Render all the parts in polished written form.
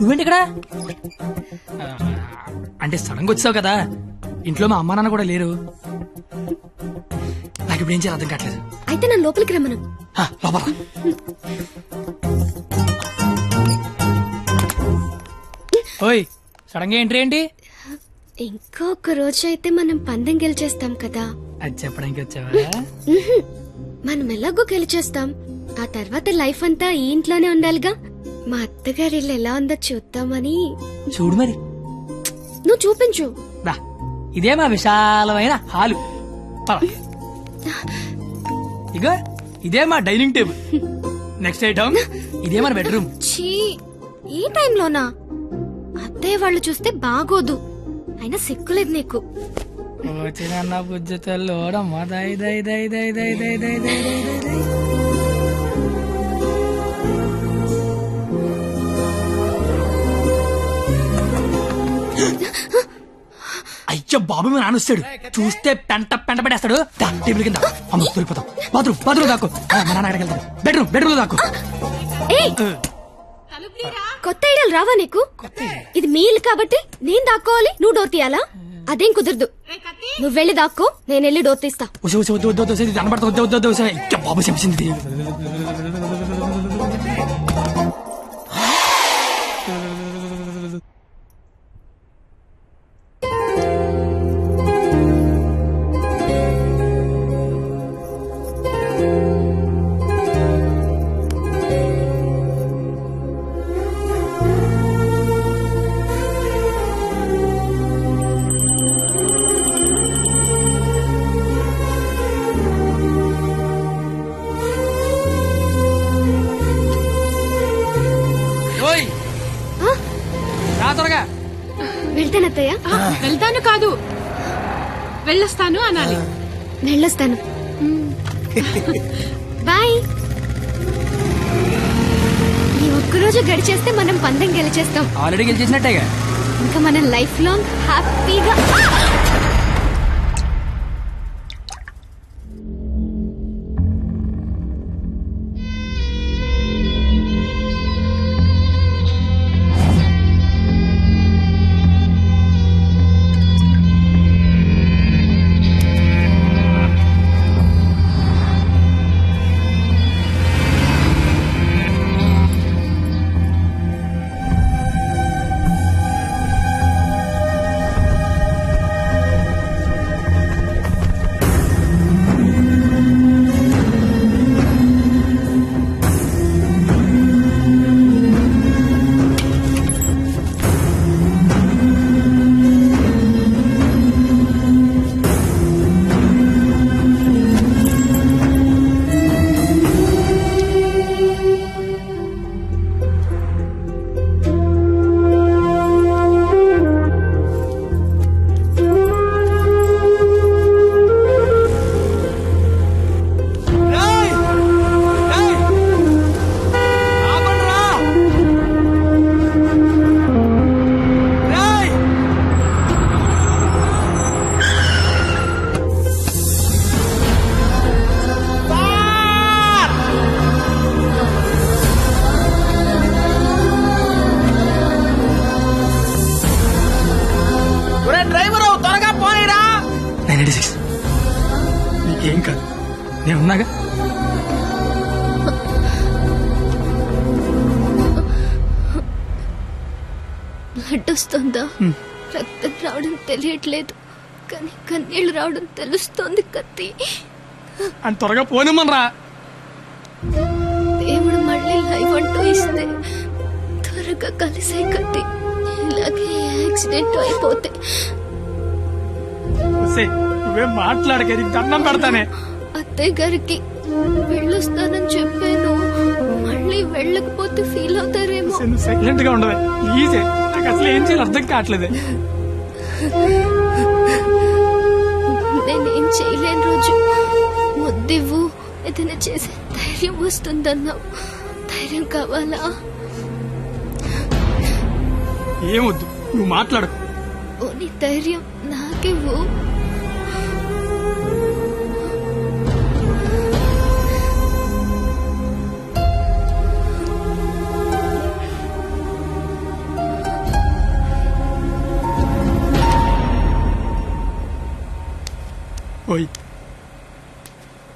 నువ్వేంటి ఇక్కడ? అంటే సడన్ గా వచ్చావు కదా, ఇంట్లో మా అమ్మా నాన్న కూడా లేరు. నాకు ఇప్పుడు ఏం చేయాలి అర్థం కావట్లేదు. అయితే నన్ను లోపలికి రమ్మను. లోపల ఓయ్, సడన్ గా ఎంట్రీ ఏంటి? ఇంకొక రోజు అయితే మనం పందెం గెలిచేస్తాం కదా. అది చెప్పడానికి వచ్చావా? మనం ఎలాగో గెలిచేస్తాం. ఆ తర్వాత లైఫ్ అంతా ఈ ఇంట్లోనే ఉండాలిగా. మా అత్తగారి ఇల్లు ఎలా ఉందో చూద్దామని. చూడు మరి. నువ్వు చూపించు. ఇదే మా విశాలమైన హాలు. ఇగో ఇదే మా డైనింగ్ టేబుల్. నెక్స్ట్ ఐటమ్ ఇదే మన బెడ్రూమ్. ఛీ, ఈ టైంలోనా? అత్తయ్య వాళ్ళు చూస్తే బాగోదు. అయినా సిగ్గులేదు నీకు. వచ్చిన బుజ్జి తల్లోడమ్మా. దై దై దై దై దై దై దై దై దై దై. అయ్యో బాబు, మీ నాన్న వస్తాడు. చూస్తే పెంట పెంట పెట్టేస్తాడు. టేబుల్ కింద అమ్మ దొరికిపోతాం. బాత్రూమ్ దాకు. మా నాన్న అక్కడికి వెళ్తాడు. బెడ్రూమ్ దాకు. కొత్త ఐడియాలు రావా నీకు? ఇది మీ ఇల్లు కాబట్టి నేను దాక్కోవాలి, నువ్వు డోర్ తీయాలా? అదేం కుదరదు. నువ్వు వెళ్ళి దాక్కో, నేను వెళ్ళి డోర్ తీస్తా. బాబు చెప్పింది. త్వరగా వెళ్తానత్తయ్య. వెళ్తాను కాదు, వెళ్ళొస్తాను అనాలి. వెళ్ళొస్తాను. బాయ్. ఈ ఒక్కరోజు గడిచేస్తే మనం పందెం గెలిచేస్తాం. ఆల్రెడీ గెలిచేసినట్టేగా. ఇంకా మనం లైఫ్ లాంగ్ హ్యాపీగా. నీకేం కాదు, నేనున్నాగా. బ్లడ్ వస్తుందా? రక్తం రావడం తెలియట్లేదు, కానీ కన్నీళ్లు రావడం తెలుస్తోంది. కత్తి అని త్వరగా పోనిమ్మనరా. దేవుడు మళ్ళీ లైఫ్ అంటూ ఇస్తే త్వరగా కలిసే కత్తి. ఇలాగే యాక్సిడెంట్ అయిపోతే నువ్వేం మాట్లాడక, దండం పెడతానే. అత్తయ్య గారికి వెళ్ళొస్తానని చెప్పాను, మళ్ళీ వెళ్ళకపోతే ఫీల్ అవుతారేమో. సైలెంట్ గా ఉండవే ప్లీజ్. నాకు అసలు ఏం చేయాలి అర్థం కావట్లేదు. నేనేం చేయలేని రోజు ముద్దివ్వు, ఏదైనా చేసే ధైర్యం వస్తుందన్నావు. ధైర్యం కావాలా? ఏమొద్దు, నువ్వు మాట్లాడకు. ఓ నీ ధైర్యం నాకివ్వు.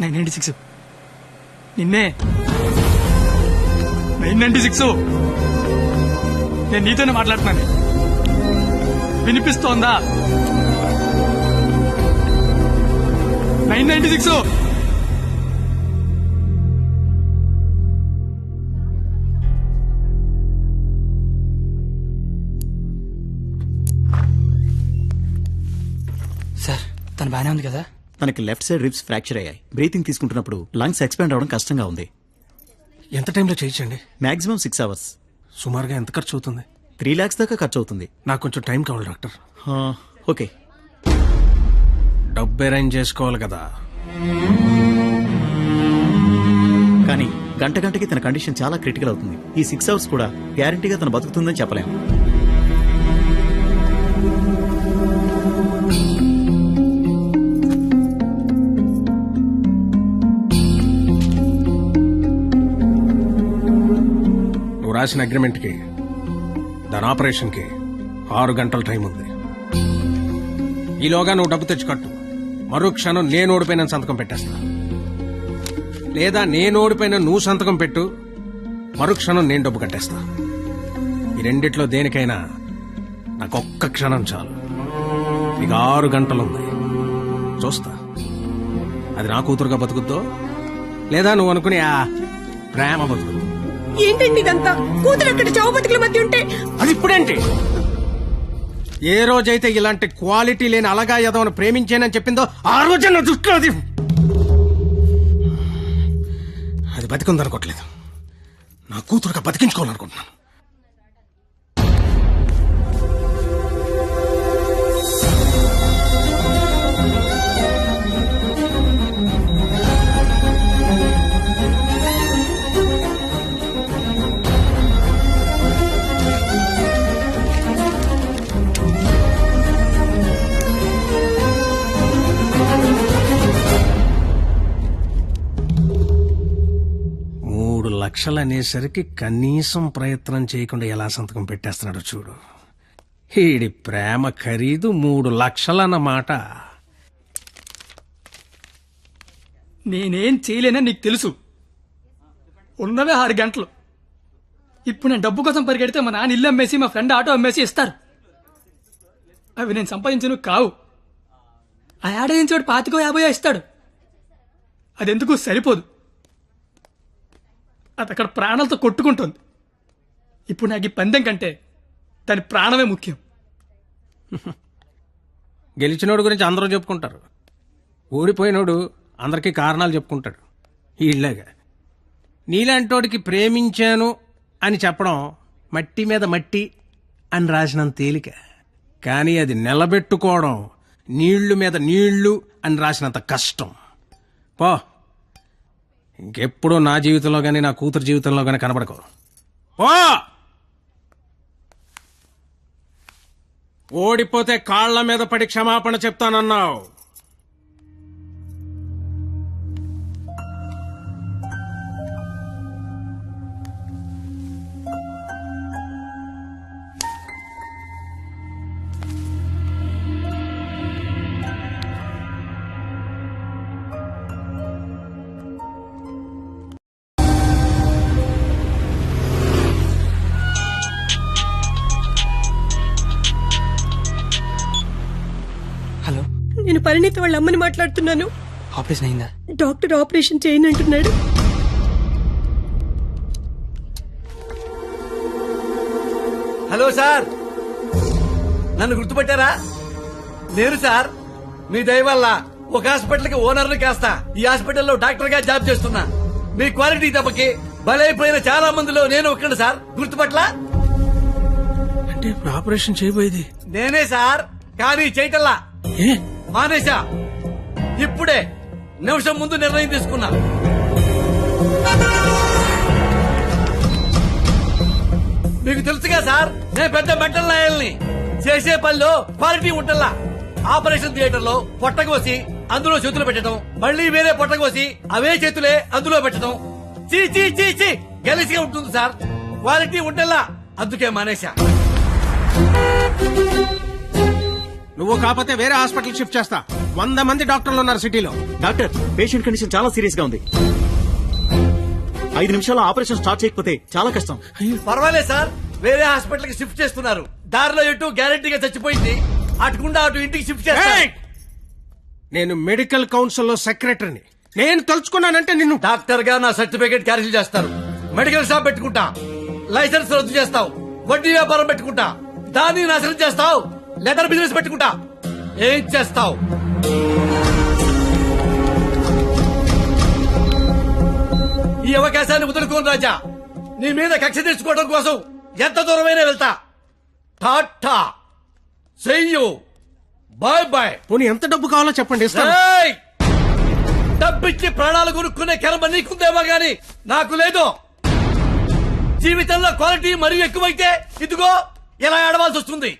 996 నిన్నే 996 నేను నీతోనే మాట్లాడుతున్నాను. వినిపిస్తోందా? 996 సార్ తను బానే ఉంది కదా? తనకి లెఫ్ట్ సైడ్ రిబ్స్ ఫ్రాక్చర్ అయ్యాయి. బ్రీతింగ్ తీసుకుంటున్నప్పుడు లంగ్స్ ఎక్స్పాండ్ అవడం కష్టంగా ఉంది. ఎంత టైంలో చేయించండి? Maximum 6 hours. సుమారుగా ఎంత ఖర్చు అవుతుంది? 3 lakhs దాకా ఖర్చు అవుతుంది. నాకు కొంచెం టైం కావాలి డాక్టర్. ఓకే, డబ్బు అరేంజ్ చేసుకోవాలి కదా. కానీ గంటకి తన కండిషన్ చాలా క్రిటికల్ అవుతుంది. ఈ 6 hours కూడా గ్యారంటీగా తను బతుకుతుందని చెప్పలేము. నువ్వు రాసిన అగ్రిమెంట్కి, దాని ఆపరేషన్కి 6 గంటల టైం ఉంది. ఈలోగా నువ్వు డబ్బు తెచ్చి కట్టు. మరో క్షణం నేను ఓడిపోయిన సంతకం పెట్టేస్తా. లేదా నేను ఓడిపోయిన నువ్వు సంతకం పెట్టు, మరో క్షణం నేను డబ్బు కట్టేస్తా. ఈ రెండిట్లో దేనికైనా నాకు ఒక్క క్షణం చాలు. ఇక 6 గంటలుంది, చూస్తా అది నా కూతురుగా బతుకుద్దో లేదా నువ్వు అనుకుని ఆ ప్రేమ బతుకు. ఏంటండి ఇదంతా? కూతురు అక్కడ చావు బతుకుల మధ్య ఉంటే అది ఇప్పుడేంటి? ఏ రోజైతే ఇలాంటి క్వాలిటీ లేని అలగా యదవను ప్రేమించానని చెప్పిందో ఆ రోజే నా దృష్టిలో అది బతికుందనుకోవట్లేదు. నా కూతురుగా బతికించుకోవాలనుకుంటున్నాను. లక్షలు అనేసరికి కనీసం ప్రయత్నం చేయకుండా ఎలా సంతకం పెట్టేస్తున్నాడు చూడు. ఈడి ప్రేమ ఖరీదు 3 లక్షలన్నమాట. నేనేం చేయలేనని నీకు తెలుసు. ఉన్నవే 6 గంటలు. ఇప్పుడు నేను డబ్బు కోసం పరిగెడితే మా నాన్న ఇల్లు అమ్మేసి మా ఫ్రెండ్ ఆటో అమ్మేసి ఇస్తారు. అవి నేను సంపాదించను కావు. ఆ ఏడాదించోడు 25-50 ఇస్తాడు. అదెందుకు సరిపోదు. అది అక్కడ ప్రాణాలతో కొట్టుకుంటుంది. ఇప్పుడు నాకు ఈ పందెం కంటే దాని ప్రాణమే ముఖ్యం. గెలిచినోడు గురించి అందరూ చెప్పుకుంటారు, ఓడిపోయినోడు అందరికీ కారణాలు చెప్పుకుంటాడు. ఇలాగా నీలాంటోడికి ప్రేమించాను అని చెప్పడం మట్టి మీద మట్టి అని రాసినంత తేలిక. కానీ అది నిలబెట్టుకోవడం నీళ్లు మీద నీళ్లు అని రాసినంత కష్టం. పో, ఇంకెప్పుడు నా జీవితంలో గానీ నా కూతురు జీవితంలో గానీ కనబడకు. పో, ఓడిపోతే కాళ్ల మీద పడి క్షమాపణ చెప్తానన్నావు. హలో, నేను పరిణీత వాళ్ళ అమ్మని మాట్లాడుతున్నాను. ఆపరేషన్ అయిందా? డాక్టర్ ఆపరేషన్ చేయనంటున్నాడు. హలో సార్, నన్ను గుర్తుపట్టారా? నేను సార్, మీ దయ వల్ల ఒక హాస్పిటల్ కి ఓనర్ని కాస్తా ఈ హాస్పిటల్లో డాక్టర్ గా జాబ్ చేస్తున్నా. మీ క్వాలిటీ దెబ్బకి బలైపోయిన చాలా మందిలో నేను ఒక్కడు సార్. గుర్తుపట్లా? అంటే ఇప్పుడు ఆపరేషన్ చేయబోయేది నేనే సార్, కానీ చేయటల్లా మానేశా. ఇప్పుడే నిమిషం ముందు నిర్ణయం తీసుకున్నా. మీకు తెలుసుగా సార్, నేను పెద్ద మెంటల్ లాయల్ని. చేసే పనిలో క్వాలిటీ ఉంటల్లా. ఆపరేషన్ థియేటర్ లో పొట్టకోసి అందులో చేతులు పెట్టడం, మళ్ళీ వేరే పొట్టకోసి అవే చేతులే అందులో పెట్టడం చీ చీ చీ చీ గెలిసిగా ఉంటుంది సార్. క్వాలిటీ ఉంటల్లా, అందుకే మానేశా. నువ్వు కాకపోతే వేరే హాస్పిటల్ షిఫ్ట్ చేస్తా. 100 మంది డాక్టర్లు ఉన్నారు సిటీలో. డాక్టర్, పేషెంట్ కండిషన్ చాలా సీరియస్ గా ఉంది. 5 నిమిషాల్లో ఆపరేషన్ స్టార్ట్ చేయకపోతే చాలా కష్టం. పర్వాలేదు సార్, వేరే హాస్పిటల్ కి షిఫ్ట్ చేస్తున్నారు. దారిలో ఎటు గ్యారెంటీగా చచ్చిపోయింది, అటుకుండా అటు ఇంటికి షిఫ్ట్ చేస్తారు. ఏయ్! నేను మెడికల్ కౌన్సిల్ లో సెక్రటరీని. నేను తలుచుకున్నానంటే నిన్ను డాక్టర్ గా నా సర్టిఫికేట్ క్యాన్సిల్ చేస్తారు. మెడికల్ షాప్ పెట్టుకుంటా, లైసెన్స్ రద్దు చేస్తావు. వడ్డీ వ్యాపారం పెట్టుకుంటా, దాన్ని నాశనం చేస్తావు. లెదర్ బిజినెస్ పెట్టుకుంటా, ఏం చేస్తావు? ఈ అవకాశాన్ని వదులుకోను రాజా. నీ మీద కక్ష తీర్చుకోవడం కోసం ఎంత దూరమైనా వెళ్తా. టాటా, చెయ్యు, బాయ్ బాయ్. పోనీ ఎంత డబ్బు కావాలో చెప్పండి, ఇస్తాను. ఏయ్! డబ్బిచ్చి ప్రాణాలు కొనుక్కునే కర్మ నీకుందేమో గాని నాకు లేదు. జీవితంలో క్వాలిటీ మరీ ఎక్కువైతే ఇదిగో ఇలా ఏడవాల్సి వస్తుంది,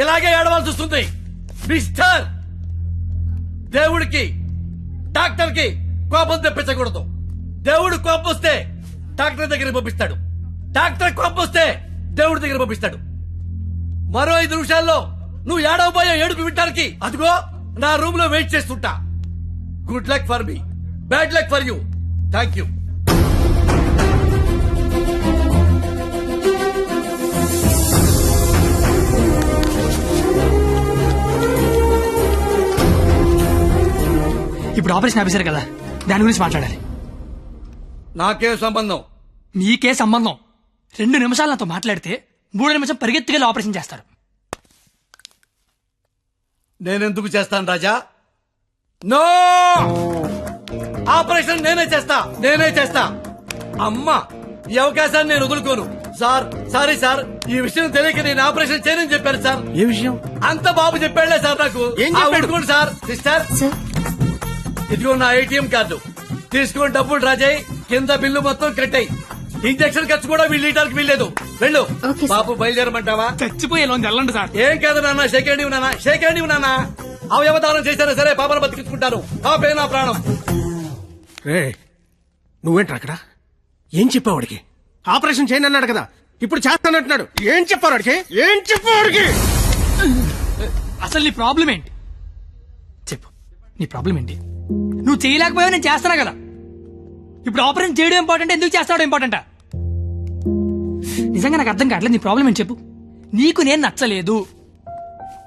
ఇలాగే ఏడవాల్సి వస్తుంది. మిస్టర్, దేవుడికి డాక్టర్ కి కోపం తెప్పించకూడదు. దేవుడు కోపం వస్తే డాక్టర్ దగ్గర పంపిస్తాడు, డాక్టర్ కోపం వస్తే దేవుడి దగ్గర పంపిస్తాడు. మరో 5 నిమిషాల్లో నువ్వు ఏడవబోయే ఏడుపు వింటానికి అదిగో నా రూమ్ లో వెయిట్ చేస్తుంటా. Good luck for me, bad luck for you. Thank you. ఇప్పుడు ఆపరేషన్ ఆఫీసర్ కదా, దాని గురించి మాట్లాడాలి. నాకేం సంబంధం? మీకే సంబంధం. 2 నిమిషాలు నాతో మాట్లాడితే 3 నిమిషం పరిగెత్తుకెళ్ళి ఆపరేషన్ చేస్తారు. నేనెందుకు చేస్తాను రాజా? నో, ఆపరేషన్ నేనే చేస్తా. అమ్మా, ఈ అవకాశాన్ని నేను వదులుకోను. సార్, సారీ సార్, ఈ విషయం తెలియక నేను ఆపరేషన్ చేయనని చెప్పాను సార్. ఏ విషయం? అంత బాబు చెప్పాడులే సార్ నాకు. ఏం చెప్పాడు? ఊరుకోండి సార్. సిస్టర్, ఇదిగో నా ATM కార్డు తీసుకొని డబ్బులు రాజాయి. కింద బిల్లు మొత్తం కట్టాయి. ఇంజక్షన్ ఖర్చు కూడా వీళ్ళు ఇవ్వడానికి వీల్లేదు. వెళ్ళు. Okay sir. బాబు బయలుదేరమంటావా? చచ్చిపోయే లోన్ వెళ్ళండి సార్. ఏం కాదు నాన్న, షేక్ హ్యాండ్ ఇవ్వు నాన్న. అవయవదానం చేశారా సరే, పాపను బతికించుకుంటాను. పాపే నా ప్రాణం. రే, నువ్వేంట్రా అక్కడ? ఏం చెప్పావు వాడికి? ఆపరేషన్ చేయను అన్నాడు కదా, ఇప్పుడు చేస్తానంటున్నాడు. ఏం చెప్పావు వాడికి? అసలు నీ ప్రాబ్లం ఏంటి చెప్పు. నీ ప్రాబ్లం ఏంటి? నువ్వు చేయలేకపోయావు, నేను చేస్తానా కదా. ఇప్పుడు ఆపరేషన్ చేయడం ఇంపార్టెంట్, ఎందుకు చేస్తాడు ఇంపార్టెంటా? నిజంగా నాకు అర్థం కావట్లేదు. నీ ప్రాబ్లం ఏంటి చెప్పు. నీకు నేను నచ్చలేదు.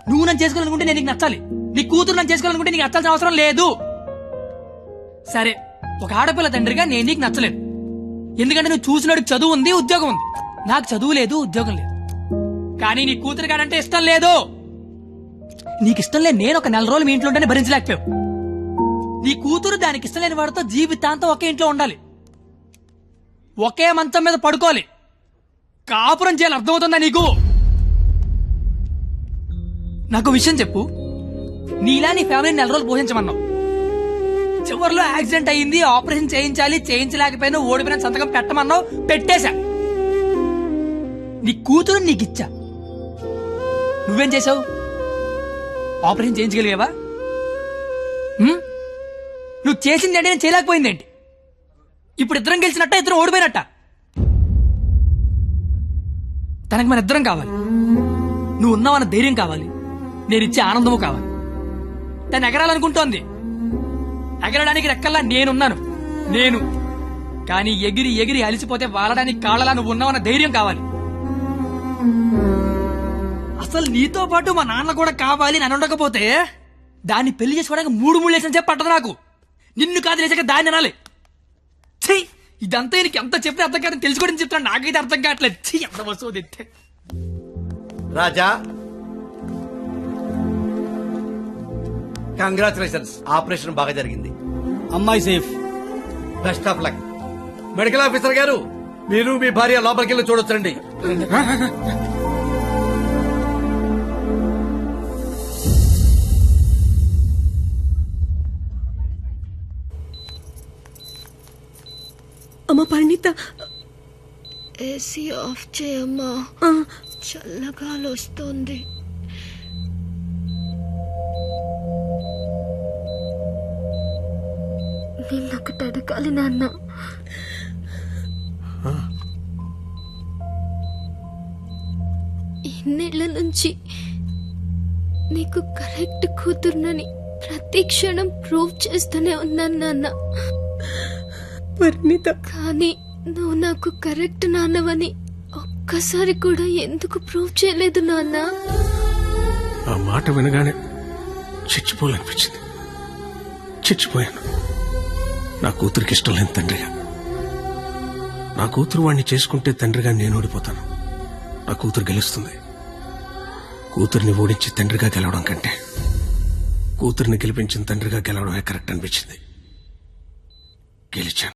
నువ్వు నన్ను చేసుకోవాలనుకుంటే నేను నీకు నచ్చాలి. నీ కూతురు నన్ను చేసుకోవాలనుకుంటే నీకు నచ్చాల్సిన అవసరం లేదు. సరే, ఒక ఆడపిల్ల తండ్రిగా నేను నీకు నచ్చలేదు. ఎందుకంటే నువ్వు చూసినాడు చదువు ఉంది, ఉద్యోగం ఉంది. నాకు చదువు లేదు, ఉద్యోగం లేదు. కానీ నీ కూతురు కాడంటే ఇష్టం లేదు. నీకు ఇష్టం లేదు, నేను ఒక 4 రోజులు మీ ఇంట్లో ఉంటేనే భరించలేకపోయావు. నీ కూతురు దానికి ఇష్టం లేని వాడితో జీవితాంతం ఒకే ఇంట్లో ఉండాలి, ఒకే మంచం మీద పడుకోవాలి, కాపురం చేయాలి. అర్థమవుతుందా నీకు? నాకు విషయం చెప్పు. నీలా నీ ఫ్యామిలీని 4 రోజులు పోషించమన్నావు. చివరిలో యాక్సిడెంట్ అయ్యింది, ఆపరేషన్ చేయించలేకపోయినా ఓడిపోయిన సంతకం పెట్టమన్నావు, పెట్టేశా. నీ కూతురు నీకు ఇచ్చా. నువ్వేం చేసావు? ఆపరేషన్ చేయించగలిగావా? నువ్వు చేసింది అంటే నేను చేయలేకపోయిందేంటి? ఇప్పుడు ఇద్దరం గెలిచినట్ట, ఇద్దరం ఓడిపోయినట్ట? తనకి మన ఇద్దరం కావాలి. నువ్వు ఉన్నావన్న ధైర్యం కావాలి, నేను ఇచ్చే ఆనందము కావాలి. తను ఎగరాలనుకుంటోంది, ఎగరడానికి రెక్కల్లా నేనున్నాను. కానీ ఎగిరి ఎగిరి అలిసిపోతే వాలడానికి కాళ్ళలా నువ్వు ఉన్నావన్న ధైర్యం కావాలి. అసలు నీతో పాటు మా నాన్న కూడా కావాలి అని ఉండకపోతే దాన్ని పెళ్లి చేసుకోవడానికి 3 లేసిన చెప్పి పట్టదు నాకు. నిన్ను కాదు లేచాక దాన్ని అనాలి. ఛీ, ఇదంతా నీకు ఎంత చెప్పినా అర్థం కాదని తెలుసుకోవడం చెప్తాను. నాకైతే అర్థం కావట్లేదు. ఛీ, ఎంత వస్తువు తెస్తే. రాజా, కంగ్రాచులేషన్స్, ఆపరేషన్ బాగా జరిగింది. అమ్మాయి safe. Best of luck. Medical officer గారు, మీరు మీ భార్య లోపలికి వెళ్ళి చూడొచ్చండి. అమ్మ పరిణిత, ఏసీ ఆఫ్ చేయమ్మా, చల్లగాలి వస్తుంది. నిన్నొకటి అడగాలి నాన్న. ఇన్నేళ్ల నుంచి నీకు కరెక్ట్ కూతుర్నని ప్రతి క్షణం ప్రూవ్ చేస్తూనే ఉన్నాను నాన్న. పరిణిత కానీ నువ్వు నాకు కరెక్ట్ నాన్నవని ఒక్కసారి కూడా ఎందుకు ప్రూవ్ చేయలేదు నాన్న? ఆ మాట వినగానే చచ్చిపోవాలనిపించింది. చచ్చిపోయాను. నా కూతురికి ఇష్టం లేని తండ్రిగా. నా కూతురు వాడిని చేసుకుంటే తండ్రిగా నేను ఓడిపోతాను. నా కూతురు గెలుస్తుంది. కూతురిని ఓడించి తండ్రిగా గెలవడం కంటే కూతురిని గెలిపించిన తండ్రిగా గెలవడమే కరెక్ట్ అనిపించింది. గెలిచాను.